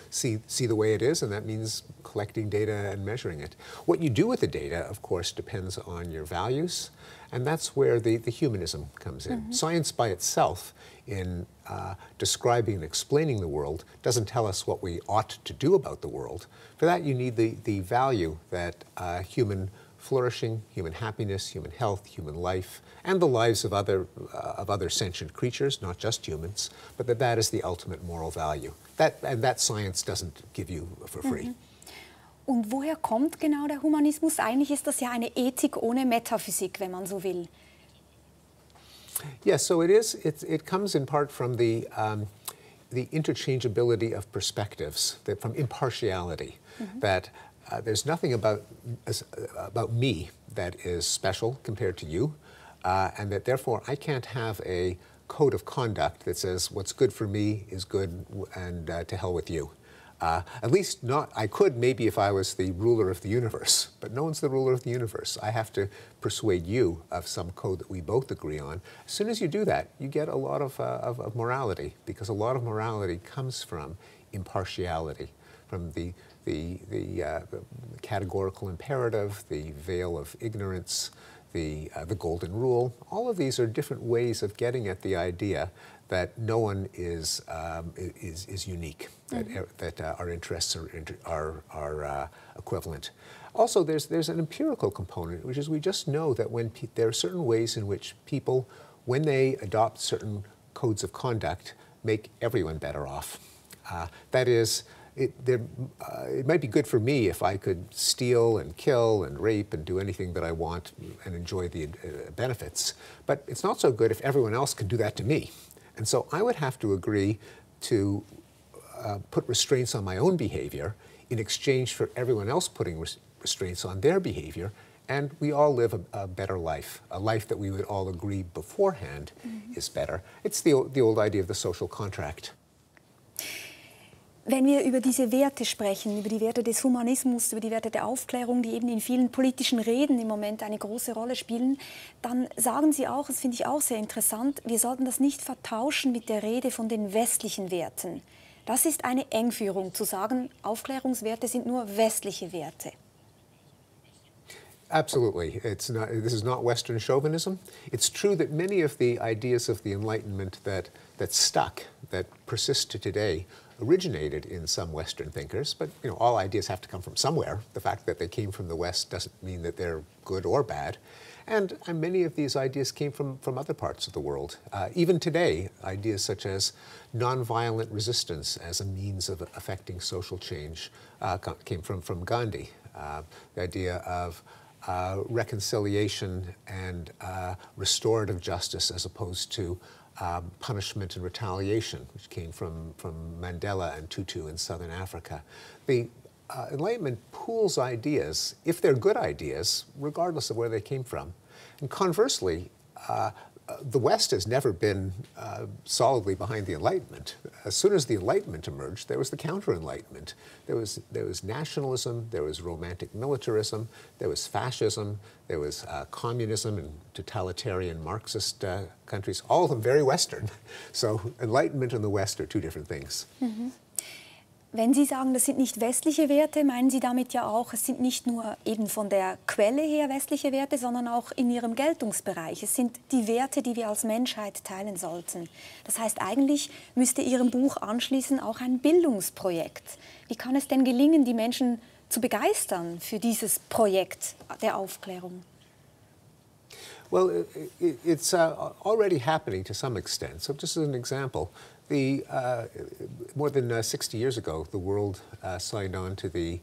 see the way it is, and that means collecting data and measuring it. What you do with the data, of course, depends on your values, and that's where the humanism comes in. Science by itself, in describing and explaining the world, doesn't tell us what we ought to do about the world. For that, you need the value that human flourishing, human happiness, human health, human life, and the lives of other sentient creatures, not just humans, but that is the ultimate moral value. That science doesn't give you for free. Und woher kommt genau der Humanismus? Eigentlich ist das ja eine Ethik ohne Metaphysik, wenn man so will. Yes, so it is. It comes in part from the interchangeability of perspectives, from impartiality, that there's nothing about me that is special compared to you, and that therefore I can't have a code of conduct that says what's good for me is good and to hell with you. At least not, I could maybe if I was the ruler of the universe, but no one's the ruler of the universe. I have to persuade you of some code that we both agree on. As soon as you do that, you get a lot of morality, because a lot of morality comes from impartiality, from the categorical imperative, the veil of ignorance, the golden rule. All of these are different ways of getting at the idea that no one is unique, that our interests are equivalent. Also, there's an empirical component, which is we just know that when there are certain ways in which people, when they adopt certain codes of conduct, make everyone better off. That is, it might be good for me if I could steal and kill and rape and do anything that I want and enjoy the benefits. But it's not so good if everyone else can do that to me. And so I would have to agree to put restraints on my own behavior in exchange for everyone else putting restraints on their behavior, and we all live a better life, a life that we would all agree beforehand is better. It's the old idea of the social contract. Wenn wir über diese Werte sprechen, über die Werte des Humanismus, über die Werte der Aufklärung, die eben in vielen politischen Reden im Moment eine große Rolle spielen, dann sagen Sie auch, das finde ich auch sehr interessant, wir sollten das nicht vertauschen mit der Rede von den westlichen Werten. Das ist eine Engführung, zu sagen, Aufklärungswerte sind nur westliche Werte. Absolutely. This is not Western chauvinism. It's true that many of the ideas of the Enlightenment that stuck, that persist to today, originated in some Western thinkers, but all ideas have to come from somewhere. The fact that they came from the West doesn't mean that they're good or bad. And many of these ideas came from other parts of the world. Even today, ideas such as nonviolent resistance as a means of affecting social change came from Gandhi. The idea of reconciliation and restorative justice as opposed to punishment and retaliation, which came from Mandela and Tutu in southern Africa. The Enlightenment pools ideas, if they're good ideas, regardless of where they came from. And conversely, the West has never been solidly behind the Enlightenment. As soon as the Enlightenment emerged, there was the counter-Enlightenment. There was nationalism, there was romantic militarism, there was fascism, there was communism and totalitarian Marxist countries, all of them very Western. So Enlightenment and the West are two different things. Mhm. Wenn Sie sagen, das sind nicht westliche Werte, meinen Sie damit ja auch, es sind nicht nur eben von der Quelle her westliche Werte, sondern auch in ihrem Geltungsbereich. Es sind die Werte, die wir als Menschheit teilen sollten. Das heißt, eigentlich müsste Ihrem Buch anschließend auch ein Bildungsprojekt. Wie kann es denn gelingen, die Menschen zu begeistern für dieses Projekt der Aufklärung? Well, it's already happening to some extent. So just as an example, more than 60 years ago, the world signed on to the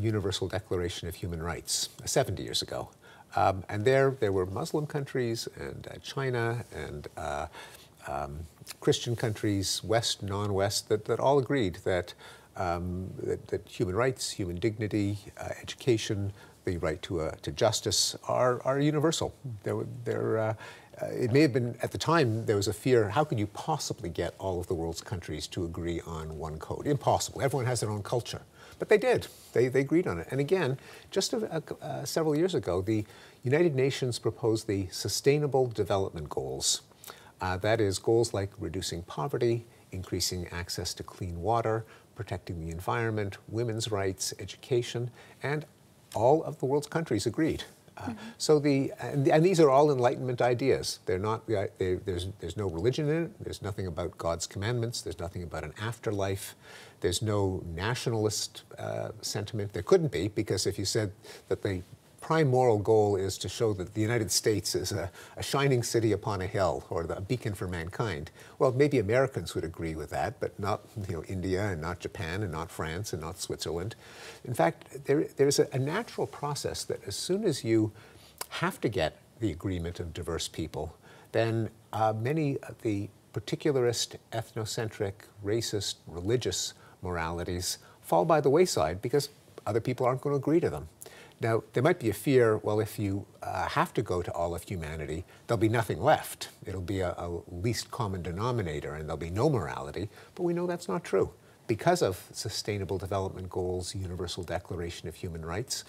Universal Declaration of Human Rights, 70 years ago. And there were Muslim countries and China and Christian countries, West, non-West, that all agreed that human rights, human dignity, education, the right to justice are universal. It may have been, at the time, there was a fear, how could you possibly get all of the world's countries to agree on one code? Impossible. Everyone has their own culture. But they did. They agreed on it. And again, just several years ago, the United Nations proposed the Sustainable Development Goals. That is, goals like reducing poverty, increasing access to clean water, protecting the environment, women's rights, education, and all of the world's countries agreed. So and these are all Enlightenment ideas. They're not. There's no religion in it. There's nothing about God's commandments. There's nothing about an afterlife. There's no nationalist sentiment. There couldn't be, because if you said that the prime moral goal is to show that the United States is a shining city upon a hill, or a beacon for mankind, well, maybe Americans would agree with that, but not India and not Japan and not France and not Switzerland. In fact, there's a natural process that as soon as you have to get the agreement of diverse people, then many of the particularist, ethnocentric, racist, religious moralities fall by the wayside because other people aren't going to agree to them. Now, there might be a fear, well, if you have to go to all of humanity, there'll be nothing left. It'll be a least common denominator, and there'll be no morality. But we know that's not true. Because of Sustainable Development Goals, Universal Declaration of Human Rights,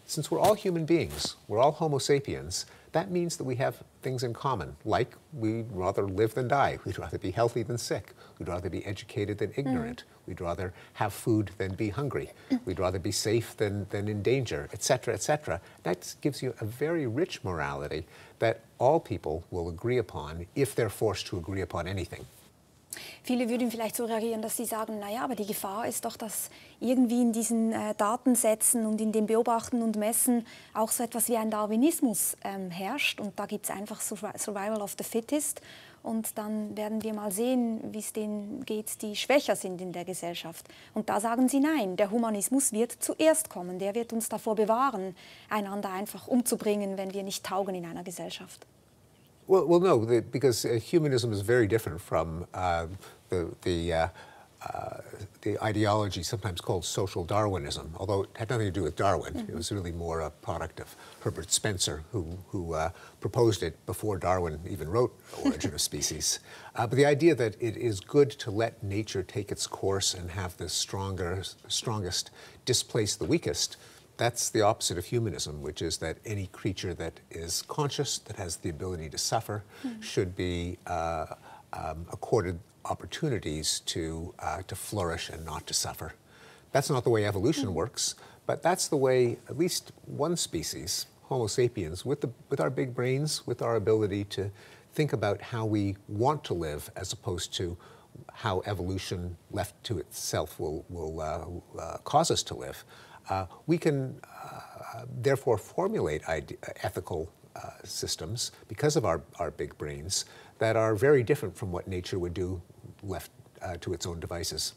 since we're all human beings, we're all Homo sapiens, that means that we have things in common, like we'd rather live than die. We'd rather be healthy than sick. We'd rather be educated than ignorant. We'd rather have food than be hungry. We'd rather be safe than in danger, etc., etc. That gives you a very rich morality that all people will agree upon if they're forced to agree upon anything. Viele würden vielleicht so reagieren, dass sie sagen, naja, aber die Gefahr ist doch, dass irgendwie in diesen Datensätzen und in dem Beobachten und Messen auch so etwas wie ein Darwinismus herrscht. Und da gibt es einfach Survival of the Fittest. Und dann werden wir mal sehen, wie es denen geht, die schwächer sind in der Gesellschaft. Und da sagen sie, nein, der Humanismus wird zuerst kommen. Der wird uns davor bewahren, einander einfach umzubringen, wenn wir nicht taugen in einer Gesellschaft. Well, no, because humanism is very different from the ideology sometimes called social Darwinism, although it had nothing to do with Darwin. It was really more a product of Herbert Spencer, who proposed it before Darwin even wrote Origin of Species. But the idea that it is good to let nature take its course and have the strongest displace the weakest, that's the opposite of humanism, which is that any creature that is conscious, that has the ability to suffer, should be accorded opportunities to flourish and not to suffer. That's not the way evolution works, but that's the way at least one species, Homo sapiens, with our big brains, with our ability to think about how we want to live as opposed to how evolution left to itself will cause us to live. We can therefore formulate ethical systems because of our big brains that are very different from what nature would do left to its own devices.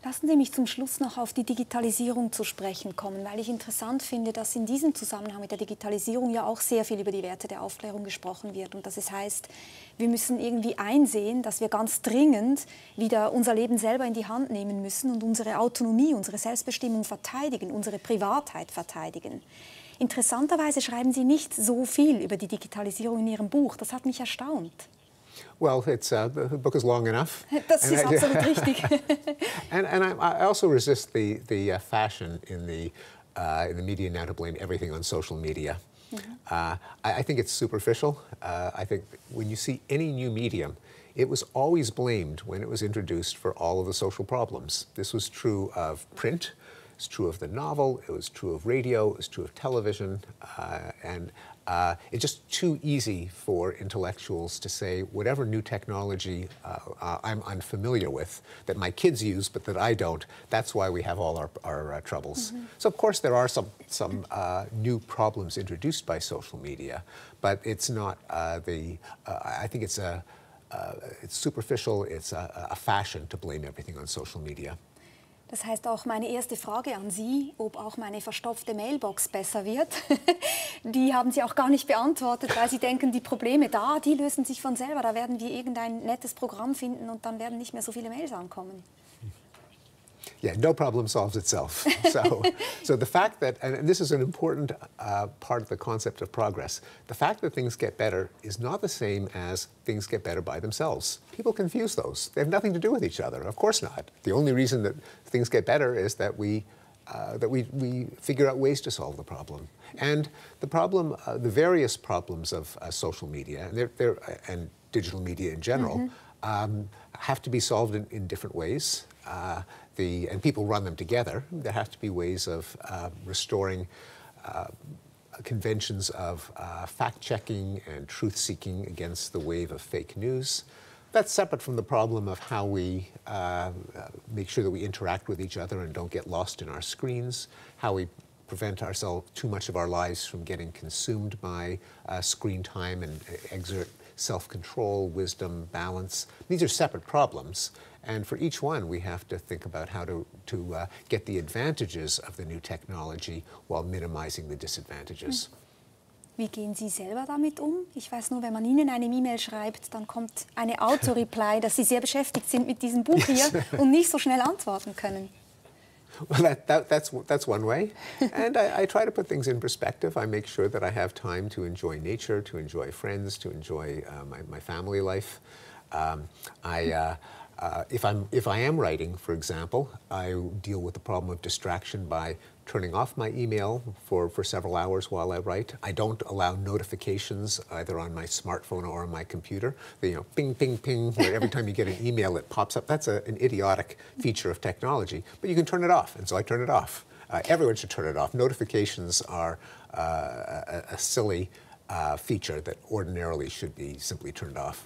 Lassen Sie mich zum Schluss noch auf die Digitalisierung zu sprechen kommen, weil ich interessant finde, dass in diesem Zusammenhang mit der Digitalisierung ja auch sehr viel über die Werte der Aufklärung gesprochen wird und dass es heißt, wir müssen irgendwie einsehen, dass wir ganz dringend wieder unser Leben selber in die Hand nehmen müssen und unsere Autonomie, unsere Selbstbestimmung verteidigen, unsere Privatheit verteidigen. Interessanterweise schreiben Sie nicht so viel über die Digitalisierung in Ihrem Buch. Das hat mich erstaunt. Well, the book is long enough. Das ist absolut richtig. and I also resist the fashion in the media now to blame everything on social media. I think it's superficial. I think when you see any new medium, it was always blamed when it was introduced for all of the social problems. This was true of print, it was true of the novel, it was true of radio, it was true of television, and it's just too easy for intellectuals to say whatever new technology I'm unfamiliar with, that my kids use but that I don't, that's why we have all our troubles. So of course there are some new problems introduced by social media, but it's not I think it's superficial, it's a fashion to blame everything on social media. Das heißt auch meine erste Frage an Sie, ob auch meine verstopfte Mailbox besser wird, die haben Sie auch gar nicht beantwortet, weil Sie denken, die Probleme da, die lösen sich von selber. Da werden wir irgendein nettes Programm finden und dann werden nicht mehr so viele Mails ankommen. Yeah, no problem solves itself. So the fact that, and this is an important part of the concept of progress, the fact that things get better is not the same as things get better by themselves. People confuse those. They have nothing to do with each other. Of course not. The only reason that things get better is that we figure out ways to solve the problem. And the problem, the various problems of social media and digital media in general have to be solved in different ways. And people run them together. There have to be ways of restoring conventions of fact-checking and truth-seeking against the wave of fake news. That's separate from the problem of how we make sure that we interact with each other and don't get lost in our screens, how we prevent ourselves, too much of our lives from getting consumed by screen time and exert self-control, wisdom, balance. These are separate problems. And for each one, we have to think about how to get the advantages of the new technology while minimizing the disadvantages. Wie gehen Sie selber damit um? Ich weiß nur, wenn man Ihnen eine E-Mail schreibt, dann kommt eine Auto-Reply, dass Sie sehr beschäftigt sind mit diesem Buch hier und nicht so schnell antworten können. Well, that's one way. And I try to put things in perspective. I make sure that I have time to enjoy nature, to enjoy friends, to enjoy my family life. If I am writing, for example, I deal with the problem of distraction by turning off my email for several hours while I write. I don't allow notifications either on my smartphone or on my computer. Ping, ping, ping, where every time you get an email it pops up. That's an idiotic feature of technology, but you can turn it off, and so I turn it off. Everyone should turn it off. Notifications are a silly feature that ordinarily should be simply turned off.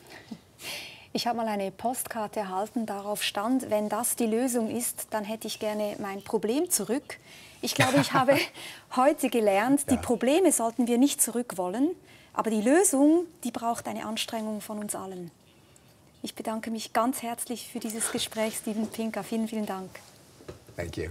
Ich habe mal eine Postkarte erhalten, darauf stand, wenn das die Lösung ist, dann hätte ich gerne mein Problem zurück. Ich glaube, ich habe heute gelernt, die Probleme sollten wir nicht zurück wollen, aber die Lösung, die braucht eine Anstrengung von uns allen. Ich bedanke mich ganz herzlich für dieses Gespräch, Steven Pinker. Vielen, vielen Dank. Thank you.